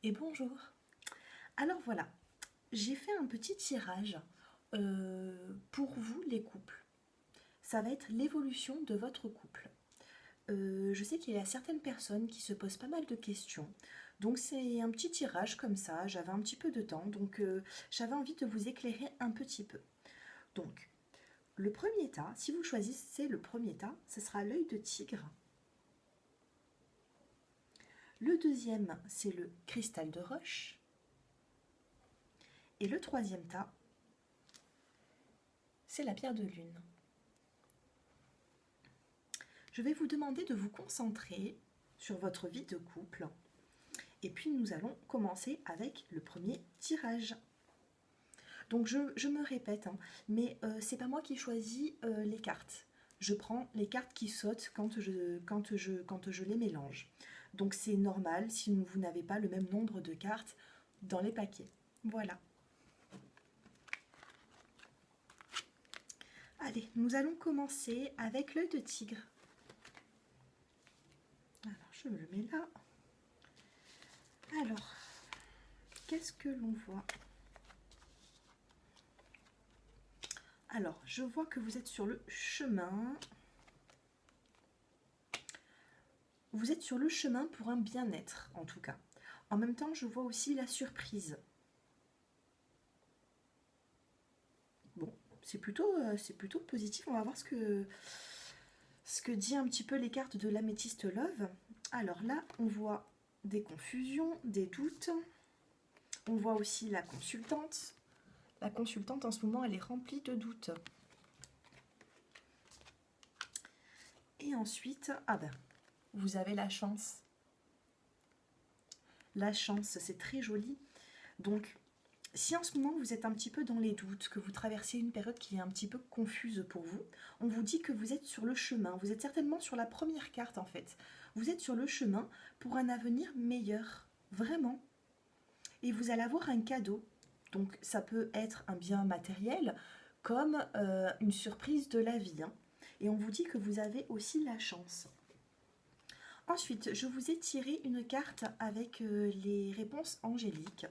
et bonjour. Alors voilà, j'ai fait un petit tirage pour vous les couples. Ça va être l'évolution de votre couple. Je sais qu'il y a certaines personnes qui se posent pas mal de questions. Donc c'est un petit tirage comme ça, j'avais un petit peu de temps, donc j'avais envie de vous éclairer un petit peu. Donc, le premier tas, si vous choisissez le premier tas, ce sera l'œil de tigre. Le deuxième, c'est le cristal de roche. Et le troisième tas, c'est la pierre de lune. Je vais vous demander de vous concentrer sur votre vie de couple. Et puis nous allons commencer avec le premier tirage. Donc je me répète, hein, mais c'est pas moi qui choisis les cartes. Je prends les cartes qui sautent quand je les mélange. Donc c'est normal si vous n'avez pas le même nombre de cartes dans les paquets. Voilà. Allez, nous allons commencer avec l'œil de tigre. Alors, je me le mets là. Alors, qu'est-ce que l'on voit? Alors, je vois que vous êtes sur le chemin. Vous êtes sur le chemin pour un bien-être, en tout cas. En même temps, je vois aussi la surprise. Bon, c'est plutôt positif. On va voir ce que dit un petit peu les cartes de l'améthyste Love. Alors là, on voit des confusions, des doutes. On voit aussi la consultante. La consultante, en ce moment, elle est remplie de doutes. Et ensuite, ah ben, vous avez la chance. La chance, c'est très joli. Donc, si en ce moment vous êtes un petit peu dans les doutes, que vous traversez une période qui est un petit peu confuse pour vous, on vous dit que vous êtes sur le chemin. Vous êtes certainement sur la première carte en fait. Vous êtes sur le chemin pour un avenir meilleur, vraiment. Et vous allez avoir un cadeau. Donc ça peut être un bien matériel comme une surprise de la vie. Hein. Et on vous dit que vous avez aussi la chance. Ensuite, je vous ai tiré une carte avec les réponses angéliques.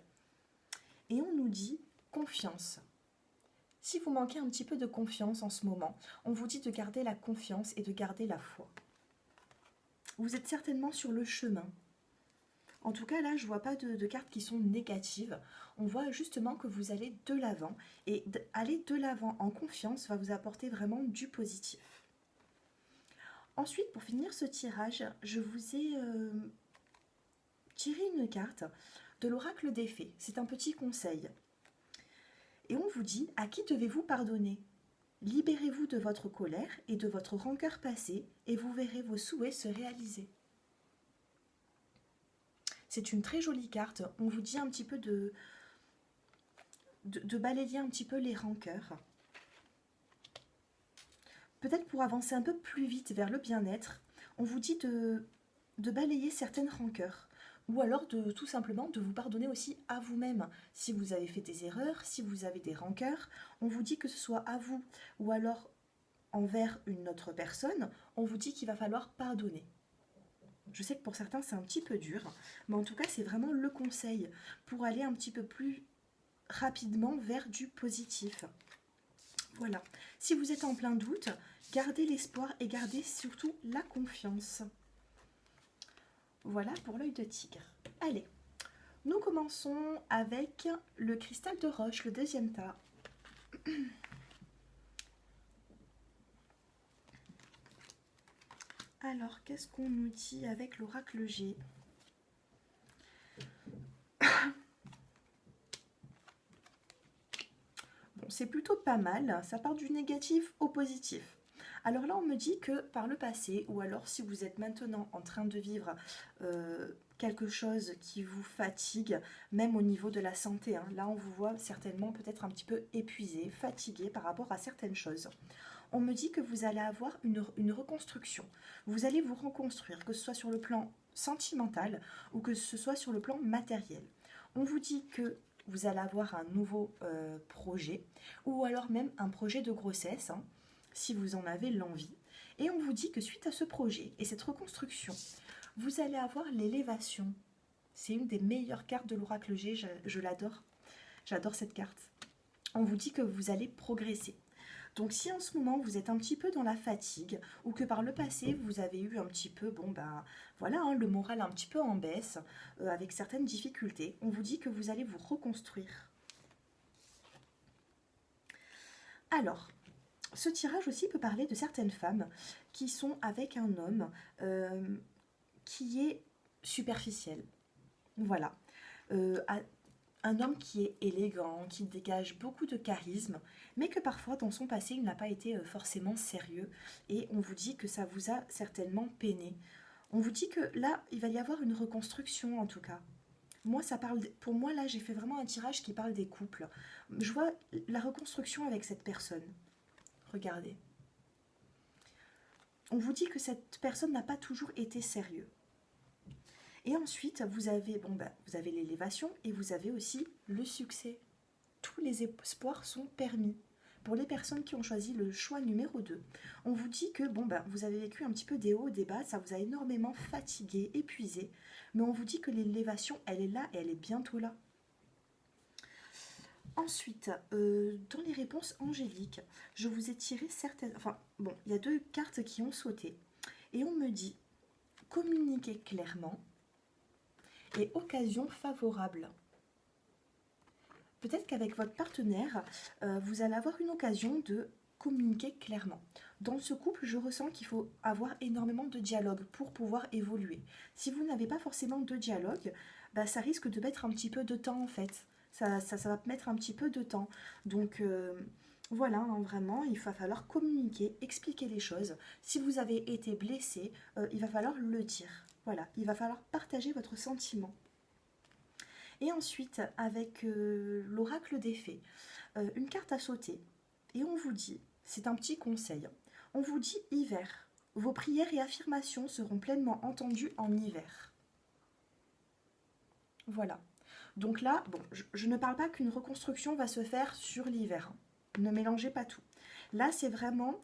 Et on nous dit confiance. Si vous manquez un petit peu de confiance en ce moment, on vous dit de garder la confiance et de garder la foi. Vous êtes certainement sur le chemin. En tout cas, là, je ne vois pas de cartes qui sont négatives. On voit justement que vous allez de l'avant. Et aller de l'avant en confiance va vous apporter vraiment du positif. Ensuite, pour finir ce tirage, je vous ai tiré une carte de l'oracle des fées. C'est un petit conseil. Et on vous dit, à qui devez-vous pardonner? Libérez-vous de votre colère et de votre rancœur passée et vous verrez vos souhaits se réaliser. C'est une très jolie carte. On vous dit un petit peu de balayer un petit peu les rancœurs. Peut-être pour avancer un peu plus vite vers le bien-être, on vous dit de balayer certaines rancœurs. Ou alors tout simplement de vous pardonner aussi à vous-même. Si vous avez fait des erreurs, si vous avez des rancœurs, on vous dit que ce soit à vous ou alors envers une autre personne, on vous dit qu'il va falloir pardonner. Je sais que pour certains c'est un petit peu dur, mais en tout cas c'est vraiment le conseil pour aller un petit peu plus rapidement vers du positif. Voilà. Si vous êtes en plein doute, gardez l'espoir et gardez surtout la confiance. Voilà pour l'œil de tigre. Allez, nous commençons avec le cristal de roche, le deuxième tas. Alors, qu'est-ce qu'on nous dit avec l'oracle G? Bon, c'est plutôt pas mal, ça part du négatif au positif. Alors là, on me dit que par le passé, ou alors si vous êtes maintenant en train de vivre quelque chose qui vous fatigue, même au niveau de la santé, hein, là on vous voit certainement peut-être un petit peu épuisé, fatigué par rapport à certaines choses. On me dit que vous allez avoir une reconstruction. Vous allez vous reconstruire, que ce soit sur le plan sentimental ou que ce soit sur le plan matériel. On vous dit que vous allez avoir un nouveau projet ou alors même un projet de grossesse, hein, si vous en avez l'envie. Et on vous dit que suite à ce projet et cette reconstruction, vous allez avoir l'élévation. C'est une des meilleures cartes de l'oracle G, je l'adore. J'adore cette carte. On vous dit que vous allez progresser. Donc si en ce moment vous êtes un petit peu dans la fatigue ou que par le passé vous avez eu un petit peu, bon ben voilà, hein, le moral un petit peu en baisse avec certaines difficultés, on vous dit que vous allez vous reconstruire. Alors, ce tirage aussi peut parler de certaines femmes qui sont avec un homme qui est superficiel. Voilà. Un homme qui est élégant, qui dégage beaucoup de charisme, mais que parfois dans son passé il n'a pas été forcément sérieux, et on vous dit que ça vous a certainement peiné. On vous dit que là, il va y avoir une reconstruction en tout cas. Moi, ça parle, pour moi là, j'ai fait vraiment un tirage qui parle des couples. Je vois la reconstruction avec cette personne. Regardez. On vous dit que cette personne n'a pas toujours été sérieuse. Et ensuite, vous avez, vous avez l'élévation et vous avez aussi le succès. Tous les espoirs sont permis. Pour les personnes qui ont choisi le choix numéro 2, on vous dit que vous avez vécu un petit peu des hauts, des bas, ça vous a énormément fatigué, épuisé, mais on vous dit que l'élévation, elle est là et elle est bientôt là. Ensuite, dans les réponses angéliques, je vous ai tiré certaines... Enfin, bon, il y a 2 cartes qui ont sauté. Et on me dit, communiquez clairement et occasion favorable. Peut-être qu'avec votre partenaire, vous allez avoir une occasion de communiquer clairement. Dans ce couple, je ressens qu'il faut avoir énormément de dialogue pour pouvoir évoluer. Si vous n'avez pas forcément de dialogue, ça risque de mettre un petit peu de temps en fait. Ça va mettre un petit peu de temps. Donc voilà, hein, vraiment, il va falloir communiquer, expliquer les choses. Si vous avez été blessé, il va falloir le dire. Voilà, il va falloir partager votre sentiment. Et ensuite, avec l'oracle des fées, une carte à sauter. Et on vous dit, c'est un petit conseil, on vous dit hiver. Vos prières et affirmations seront pleinement entendues en hiver. Voilà. Donc là, bon, je ne parle pas qu'une reconstruction va se faire sur l'hiver. Ne mélangez pas tout. Là, c'est vraiment,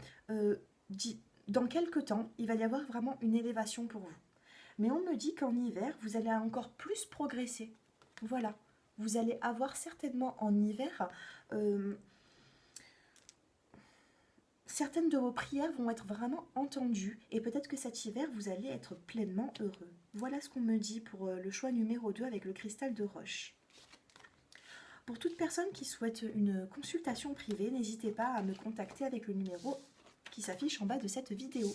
dans quelques temps, il va y avoir vraiment une élévation pour vous. Mais on me dit qu'en hiver, vous allez encore plus progresser. Voilà. Vous allez avoir certainement en hiver, certaines de vos prières vont être vraiment entendues. Et peut-être que cet hiver, vous allez être pleinement heureux. Voilà ce qu'on me dit pour le choix numéro 2 avec le cristal de roche. Pour toute personne qui souhaite une consultation privée, n'hésitez pas à me contacter avec le numéro qui s'affiche en bas de cette vidéo.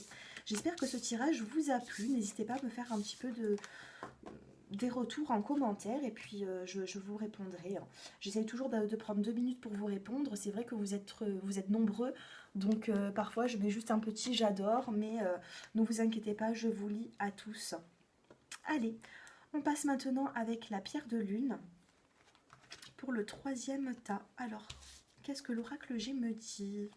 J'espère que ce tirage vous a plu. N'hésitez pas à me faire un petit peu des retours en commentaire et puis je vous répondrai. J'essaye toujours de prendre 2 minutes pour vous répondre. C'est vrai que vous êtes nombreux, donc parfois je mets juste un petit j'adore, mais ne vous inquiétez pas, je vous lis à tous. Allez, on passe maintenant avec la pierre de lune pour le 3e tas. Alors, qu'est-ce que l'oracle G me dit ?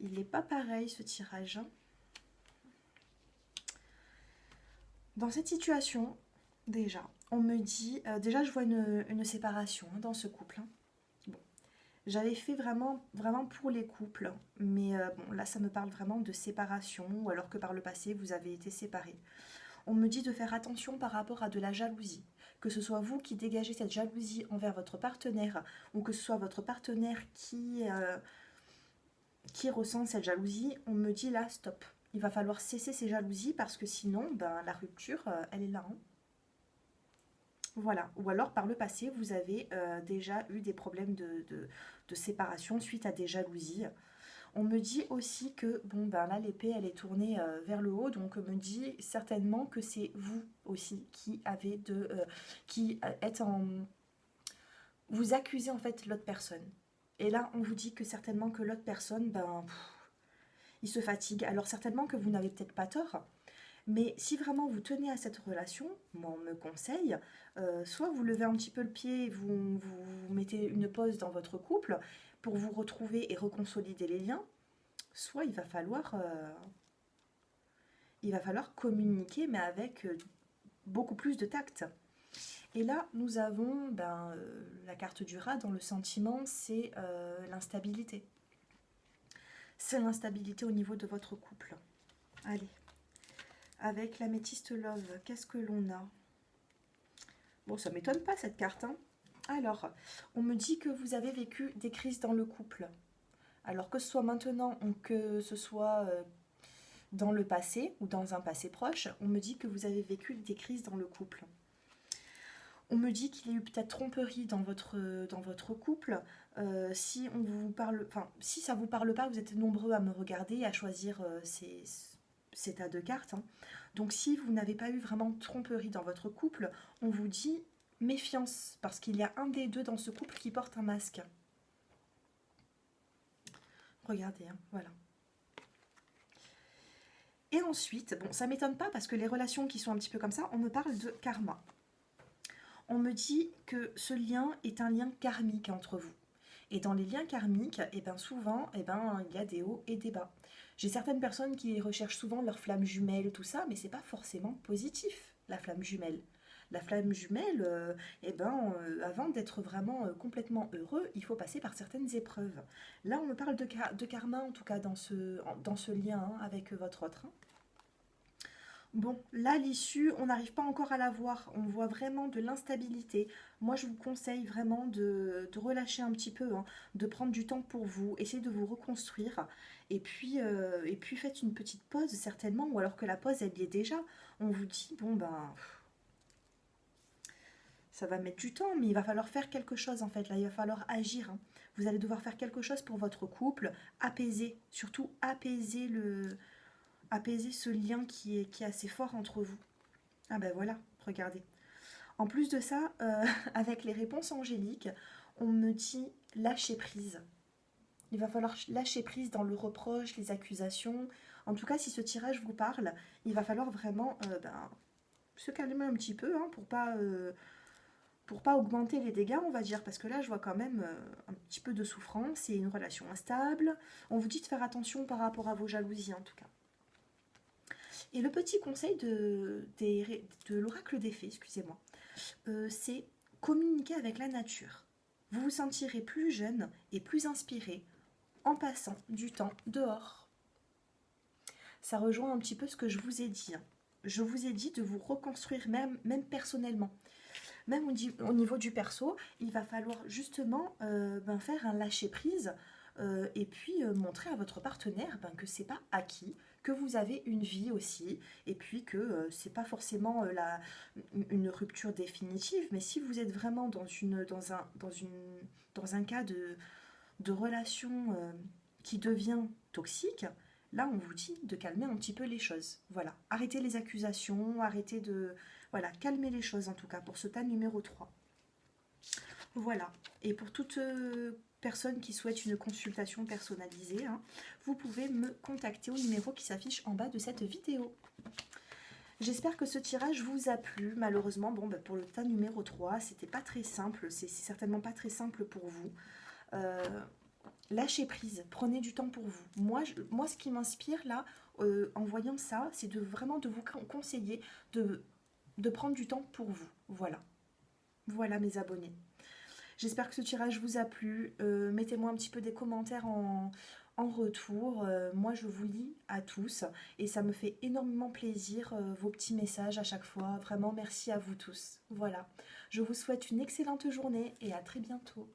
Il n'est pas pareil ce tirage. Dans cette situation, déjà, on me dit... déjà, je vois une séparation dans ce couple. Bon, j'avais fait vraiment pour les couples, mais bon, là, ça me parle vraiment de séparation, ou alors que par le passé, vous avez été séparés. On me dit de faire attention par rapport à de la jalousie. Que ce soit vous qui dégagez cette jalousie envers votre partenaire, ou que ce soit votre partenaire qui ressent cette jalousie, on me dit là, stop. Il va falloir cesser ces jalousies parce que sinon, la rupture, elle est là. Hein. Voilà. Ou alors, par le passé, vous avez déjà eu des problèmes de séparation suite à des jalousies. On me dit aussi que, là, l'épée, elle est tournée vers le haut. Donc, on me dit certainement que c'est vous aussi qui avez qui êtes en... Vous accusez en fait l'autre personne. Et là, on vous dit que certainement que l'autre personne, il se fatigue. Alors certainement que vous n'avez peut-être pas tort, mais si vraiment vous tenez à cette relation, moi on me conseille, soit vous levez un petit peu le pied et vous mettez une pause dans votre couple pour vous retrouver et reconsolider les liens, soit il va falloir communiquer, mais avec beaucoup plus de tact. Et là, nous avons la carte du rat dans le sentiment, c'est l'instabilité. C'est l'instabilité au niveau de votre couple. Allez, avec l'améthyste love, qu'est-ce que l'on a? Bon, ça ne m'étonne pas cette carte, hein. Alors, on me dit que vous avez vécu des crises dans le couple. Alors que ce soit maintenant ou que ce soit dans le passé ou dans un passé proche, on me dit que vous avez vécu des crises dans le couple. On me dit qu'il y a eu peut-être tromperie dans votre couple. Si on vous parle, enfin, si ça vous parle pas, vous êtes nombreux à me regarder et à choisir ces tas de cartes, hein. Donc si vous n'avez pas eu vraiment de tromperie dans votre couple, on vous dit méfiance, parce qu'il y a un des deux dans ce couple qui porte un masque. Regardez, hein, voilà. Et ensuite, bon, ça m'étonne pas parce que les relations qui sont un petit peu comme ça, on me parle de karma. On me dit que ce lien est un lien karmique entre vous. Et dans les liens karmiques, souvent, il y a des hauts et des bas. J'ai certaines personnes qui recherchent souvent leur flamme jumelle, tout ça, mais c'est pas forcément positif, la flamme jumelle. La flamme jumelle, avant d'être vraiment complètement heureux, il faut passer par certaines épreuves. Là, on me parle de karma, en tout cas, dans ce lien, hein, avec votre autre, hein. Bon, là, l'issue, on n'arrive pas encore à la voir. On voit vraiment de l'instabilité. Moi, je vous conseille vraiment de relâcher un petit peu, hein, de prendre du temps pour vous, essayer de vous reconstruire. Et puis faites une petite pause, certainement, ou alors que la pause, elle y est déjà. On vous dit, bon, ça va mettre du temps, mais il va falloir faire quelque chose, en fait. Là, il va falloir agir, hein. Vous allez devoir faire quelque chose pour votre couple, apaiser, surtout apaiser ce lien qui est assez fort entre vous. Ah ben voilà, regardez. En plus de ça, avec les réponses angéliques, on me dit lâcher prise. Il va falloir lâcher prise dans le reproche, les accusations. En tout cas, si ce tirage vous parle, il va falloir vraiment se calmer un petit peu, hein, pour pas augmenter les dégâts, on va dire. Parce que là, je vois quand même un petit peu de souffrance et une relation instable. On vous dit de faire attention par rapport à vos jalousies, en tout cas. Et le petit conseil de l'oracle des fées, excusez-moi, c'est communiquer avec la nature. Vous vous sentirez plus jeune et plus inspiré en passant du temps dehors. Ça rejoint un petit peu ce que je vous ai dit, hein. Je vous ai dit de vous reconstruire même personnellement. Même au niveau du perso, il va falloir justement faire un lâcher-prise et puis montrer à votre partenaire que c'est pas acquis, que vous avez une vie aussi, et puis que c'est pas forcément une rupture définitive, mais si vous êtes vraiment dans un cas de relation qui devient toxique, là on vous dit de calmer un petit peu les choses. Voilà, arrêtez les accusations, arrêtez de... Voilà, calmez les choses en tout cas pour ce tas numéro 3. Voilà, et pour toute personne qui souhaite une consultation personnalisée, hein, vous pouvez me contacter au numéro qui s'affiche en bas de cette vidéo. J'espère que ce tirage vous a plu. Malheureusement, pour le tas numéro 3, c'était pas très simple, c'est certainement pas très simple pour vous. Lâchez prise, prenez du temps pour vous. Moi ce qui m'inspire là, en voyant ça, c'est vraiment de vous conseiller de prendre du temps pour vous. Voilà. Voilà mes abonnés. J'espère que ce tirage vous a plu. Mettez-moi un petit peu des commentaires en retour. Moi, je vous lis à tous et ça me fait énormément plaisir, vos petits messages à chaque fois. Vraiment, merci à vous tous. Voilà. Je vous souhaite une excellente journée et à très bientôt.